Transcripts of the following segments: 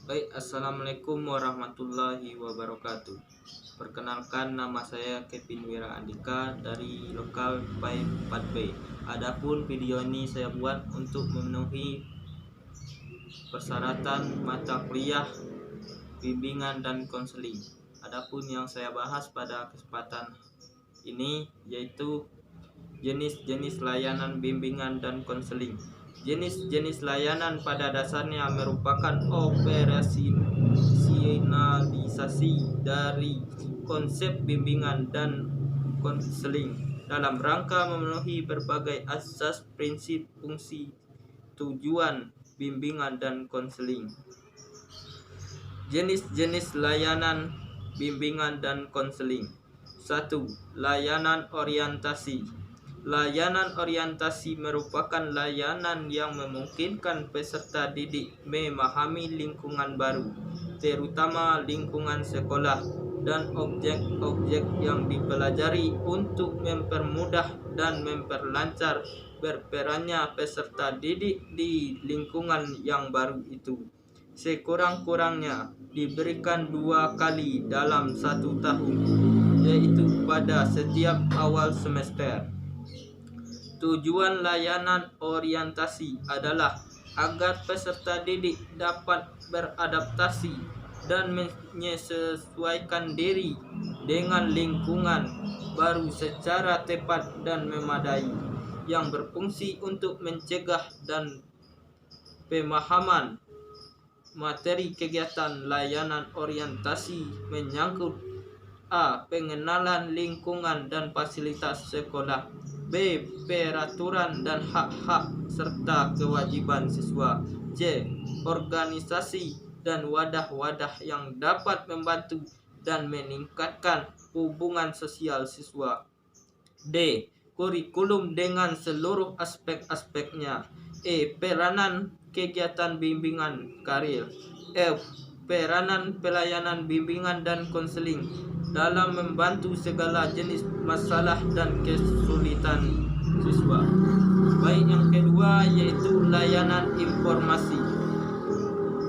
Baik, assalamualaikum warahmatullahi wabarakatuh. Perkenalkan, nama saya Kevin Wira Andika dari lokal PAI 4B. Adapun video ini saya buat untuk memenuhi persyaratan mata kuliah bimbingan dan konseling. Adapun yang saya bahas pada kesempatan ini yaitu jenis-jenis layanan bimbingan dan konseling. Jenis-jenis layanan pada dasarnya merupakan operasionalisasi dari konsep bimbingan dan konseling dalam rangka memenuhi berbagai asas, prinsip, fungsi, tujuan bimbingan dan konseling. Jenis-jenis layanan bimbingan dan konseling. 1. Layanan orientasi. Layanan orientasi merupakan layanan yang memungkinkan peserta didik memahami lingkungan baru, terutama lingkungan sekolah, dan objek-objek yang dipelajari untuk mempermudah dan memperlancar berperannya peserta didik di lingkungan yang baru itu. Sekurang-kurangnya diberikan 2 kali dalam 1 tahun, yaitu pada setiap awal semester. Tujuan layanan orientasi adalah agar peserta didik dapat beradaptasi dan menyesuaikan diri dengan lingkungan baru secara tepat dan memadai, yang berfungsi untuk mencegah dan pemahaman materi kegiatan. Layanan orientasi menyangkut A. Pengenalan lingkungan dan fasilitas sekolah. B. Peraturan dan hak-hak serta kewajiban siswa. C. Organisasi dan wadah-wadah yang dapat membantu dan meningkatkan hubungan sosial siswa. D. Kurikulum dengan seluruh aspek-aspeknya. E. Peranan kegiatan bimbingan karir. F. Peranan pelayanan bimbingan dan konseling dalam membantu segala jenis masalah dan kesulitan siswa. Baik, yang kedua yaitu layanan informasi.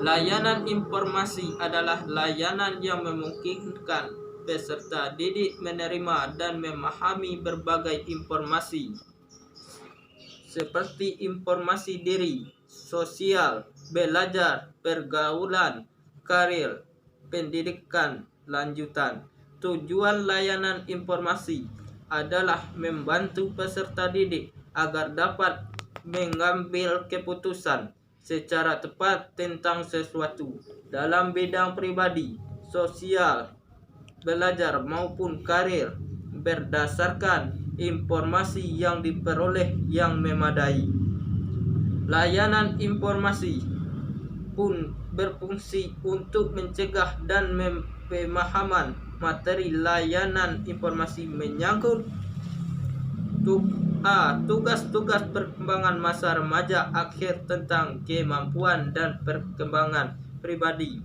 Layanan informasi adalah layanan yang memungkinkan peserta didik menerima dan memahami berbagai informasi seperti informasi diri, sosial, belajar, pergaulan, karir, pendidikan lanjutan. Tujuan layanan informasi adalah membantu peserta didik agar dapat mengambil keputusan secara tepat tentang sesuatu dalam bidang pribadi, sosial, belajar maupun karir berdasarkan informasi yang diperoleh yang memadai. Layanan informasi pun berfungsi untuk mencegah dan pemahaman materi. Layanan informasi menyangkut A. Tugas-tugas perkembangan masa remaja akhir tentang kemampuan dan perkembangan pribadi.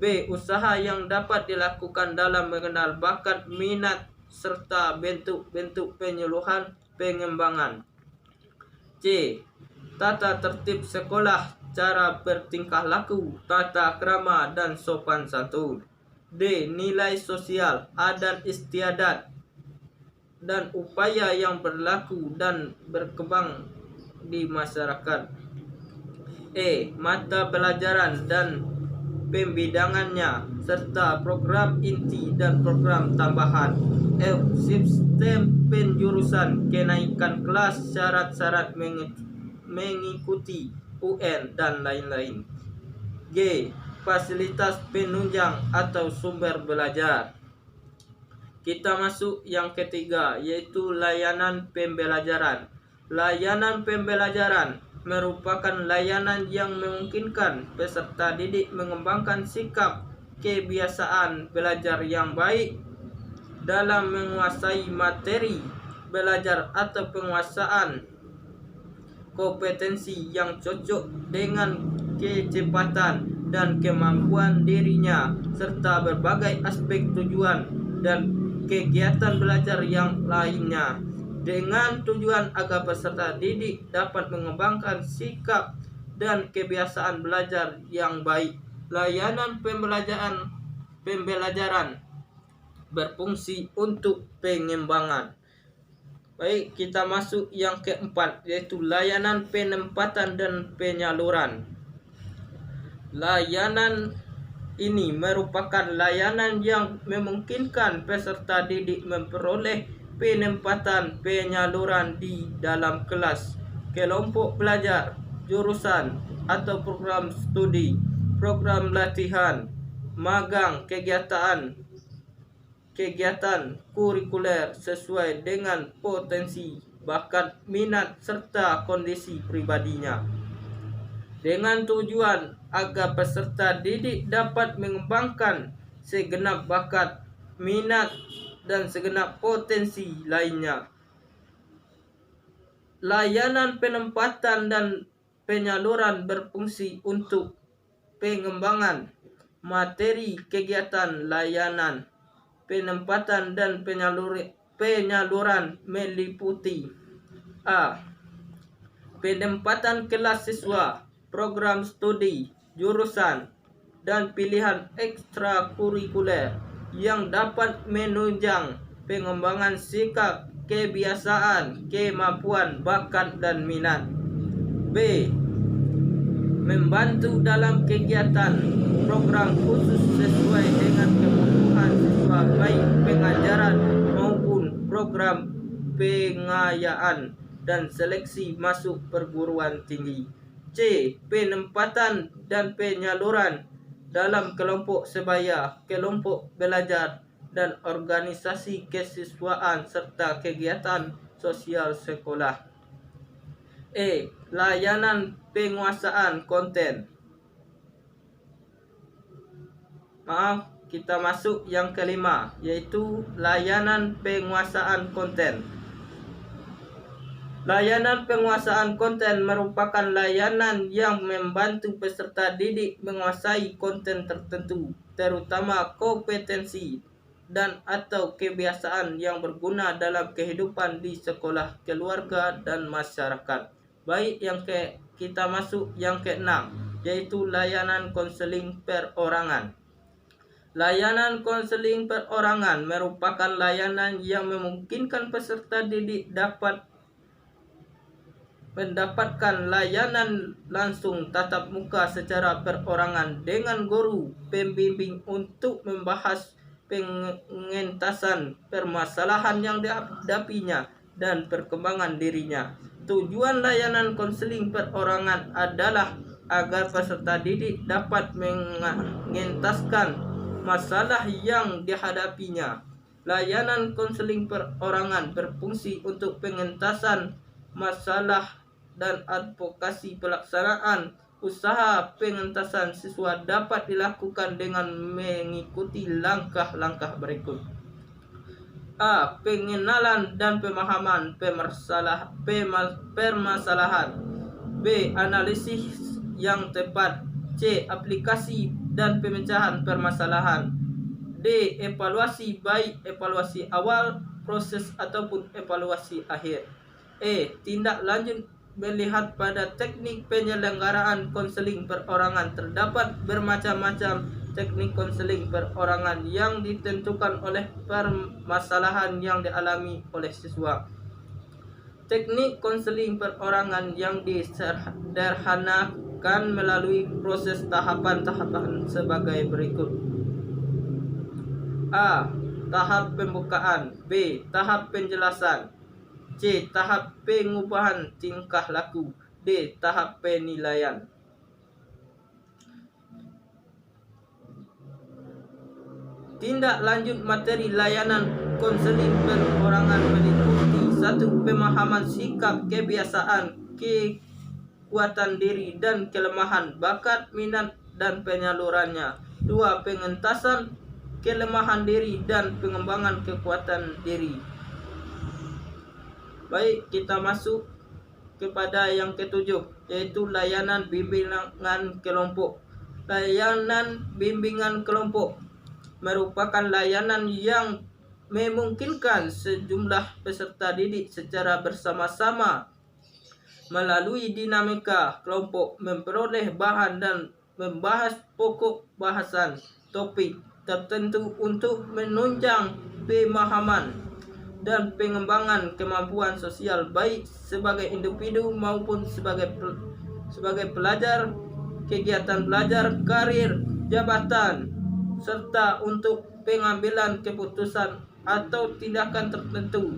B. Usaha yang dapat dilakukan dalam mengenal bakat, minat, serta bentuk-bentuk penyuluhan pengembangan. C. Tata tertib sekolah, cara bertingkah laku, tata krama, dan sopan santun. D. Nilai sosial, adat istiadat, dan upaya yang berlaku dan berkembang di masyarakat. E. Mata pelajaran dan pembidangannya, serta program inti dan program tambahan. F. Sistem penjurusan, kenaikan kelas, syarat-syarat mengikuti UN, dan lain-lain. G. Fasilitas penunjang atau sumber belajar. Kita masuk yang ketiga yaitu layanan pembelajaran. Layanan pembelajaran merupakan layanan yang memungkinkan peserta didik mengembangkan sikap kebiasaan belajar yang baik dalam menguasai materi belajar atau penguasaan kompetensi yang cocok dengan kecepatan dan kemampuan dirinya, serta berbagai aspek tujuan dan kegiatan belajar yang lainnya, dengan tujuan agar peserta didik dapat mengembangkan sikap dan kebiasaan belajar yang baik layanan pembelajaran berfungsi untuk pengembangan. Baik, kita masuk yang keempat, yaitu layanan penempatan dan penyaluran. Layanan ini merupakan layanan yang memungkinkan peserta didik memperoleh penempatan penyaluran di dalam kelas, kelompok belajar, jurusan atau program studi, program latihan, magang, kegiatan kurikuler sesuai dengan potensi, bakat, minat, serta kondisi pribadinya. Dengan tujuan agar peserta didik dapat mengembangkan segenap bakat, minat, dan segenap potensi lainnya. Layanan penempatan dan penyaluran berfungsi untuk pengembangan materi kegiatan. Layanan penempatan dan penyaluran meliputi: A. Penempatan kelas siswa, program studi, jurusan, dan pilihan ekstrakurikuler yang dapat menunjang pengembangan sikap, kebiasaan, kemampuan, bakat, dan minat. B. Membantu dalam kegiatan program khusus sesuai dengan kebutuhan siswa, baik pengajaran maupun program pengayaan dan seleksi masuk perguruan tinggi. C. Penempatan dan penyaluran dalam kelompok sebaya, kelompok belajar, dan organisasi kesiswaan serta kegiatan sosial sekolah. E. Layanan penguasaan konten. Kita masuk yang kelima, yaitu layanan penguasaan konten. Layanan penguasaan konten merupakan layanan yang membantu peserta didik menguasai konten tertentu, terutama kompetensi dan atau kebiasaan yang berguna dalam kehidupan di sekolah, keluarga, dan masyarakat. Baik, kita masuk yang keenam, yaitu layanan konseling perorangan. Layanan konseling perorangan merupakan layanan yang memungkinkan peserta didik dapat mendapatkan layanan langsung tatap muka secara perorangan dengan guru pembimbing untuk membahas pengentasan permasalahan yang dihadapinya dan perkembangan dirinya. Tujuan layanan konseling perorangan adalah agar peserta didik dapat mengentaskan masalah yang dihadapinya. Layanan konseling perorangan berfungsi untuk pengentasan masalah dan advokasi. Pelaksanaan usaha pengentasan siswa dapat dilakukan dengan mengikuti langkah-langkah berikut. A. Pengenalan dan pemahaman permasalahan. B. Analisis yang tepat. C. Aplikasi dan pemecahan permasalahan. D. Evaluasi, baik evaluasi awal, proses, ataupun evaluasi akhir. E. Tindak lanjut melihat pada teknik penyelenggaraan konseling perorangan. Terdapat bermacam-macam teknik konseling perorangan yang ditentukan oleh permasalahan yang dialami oleh siswa. Teknik konseling perorangan yang disederhanakan melalui proses tahapan-tahapan sebagai berikut. A. Tahap pembukaan. B. Tahap penjelasan. C. Tahap pengubahan tingkah laku. D. Tahap penilaian. Tindak lanjut materi layanan konseling perorangan meliputi: 1. Pemahaman sikap, kebiasaan, kekuatan diri dan kelemahan, bakat, minat, dan penyalurannya. 2. Pengentasan kelemahan diri dan pengembangan kekuatan diri. Baik, kita masuk kepada yang ketujuh, yaitu layanan bimbingan kelompok. Layanan bimbingan kelompok merupakan layanan yang memungkinkan sejumlah peserta didik secara bersama-sama melalui dinamika kelompok memperoleh bahan dan membahas pokok bahasan topik tertentu untuk menunjang pemahaman dan pengembangan kemampuan sosial baik sebagai individu maupun sebagai pelajar, kegiatan belajar, karir, jabatan, serta untuk pengambilan keputusan atau tindakan tertentu.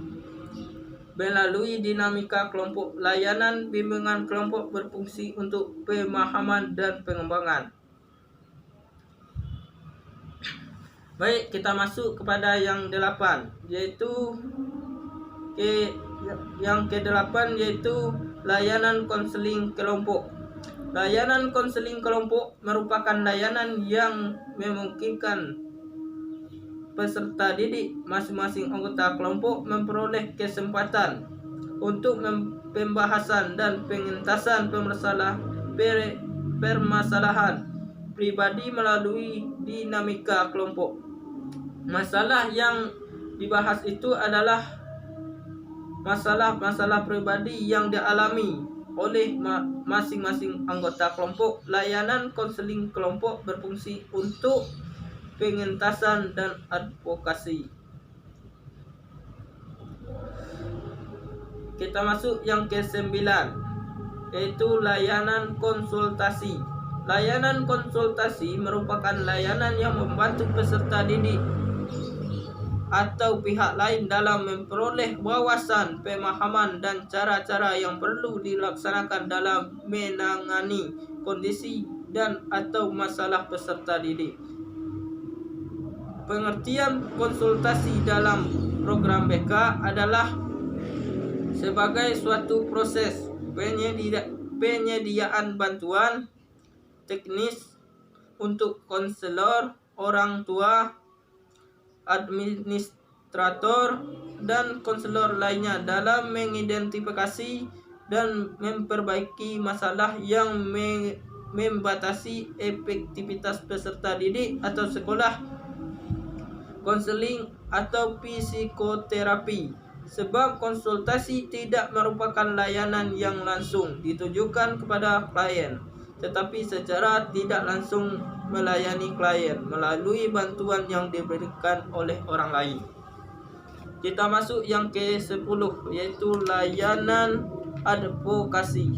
Melalui dinamika kelompok, layanan bimbingan kelompok berfungsi untuk pemahaman dan pengembangan. Baik, kita masuk kepada yang 8, yaitu yang ke-8 yaitu layanan konseling kelompok. Layanan konseling kelompok merupakan layanan yang memungkinkan peserta didik masing-masing anggota kelompok memperoleh kesempatan untuk pembahasan dan pengentasan permasalahan pribadi melalui dinamika kelompok. Masalah yang dibahas itu adalah masalah-masalah pribadi yang dialami oleh masing-masing anggota kelompok. Layanan konseling kelompok berfungsi untuk pengentasan dan advokasi. Kita masuk yang ke-9, yaitu layanan konsultasi. Layanan konsultasi merupakan layanan yang membantu peserta didik atau pihak lain dalam memperoleh wawasan, pemahaman, dan cara-cara yang perlu dilaksanakan dalam menangani kondisi dan atau masalah peserta didik. Pengertian konsultasi dalam program BK adalah sebagai suatu proses penyediaan bantuan teknis untuk konselor, orang tua, administrator, dan konselor lainnya dalam mengidentifikasi dan memperbaiki masalah yang membatasi efektivitas peserta didik atau sekolah, konseling atau psikoterapi. Sebab konsultasi tidak merupakan layanan yang langsung ditujukan kepada klien, tetapi secara tidak langsung melayani klien melalui bantuan yang diberikan oleh orang lain. Kita masuk yang ke-10, yaitu layanan advokasi.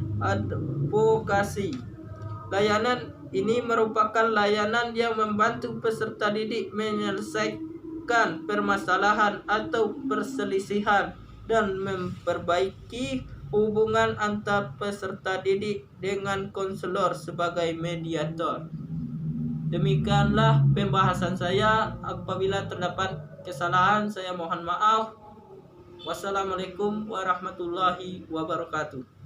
Layanan ini merupakan layanan yang membantu peserta didik menyelesaikan permasalahan atau perselisihan dan memperbaiki hubungan antar peserta didik dengan konselor sebagai mediator. Demikianlah pembahasan saya. Apabila terdapat kesalahan, saya mohon maaf. Wassalamualaikum warahmatullahi wabarakatuh.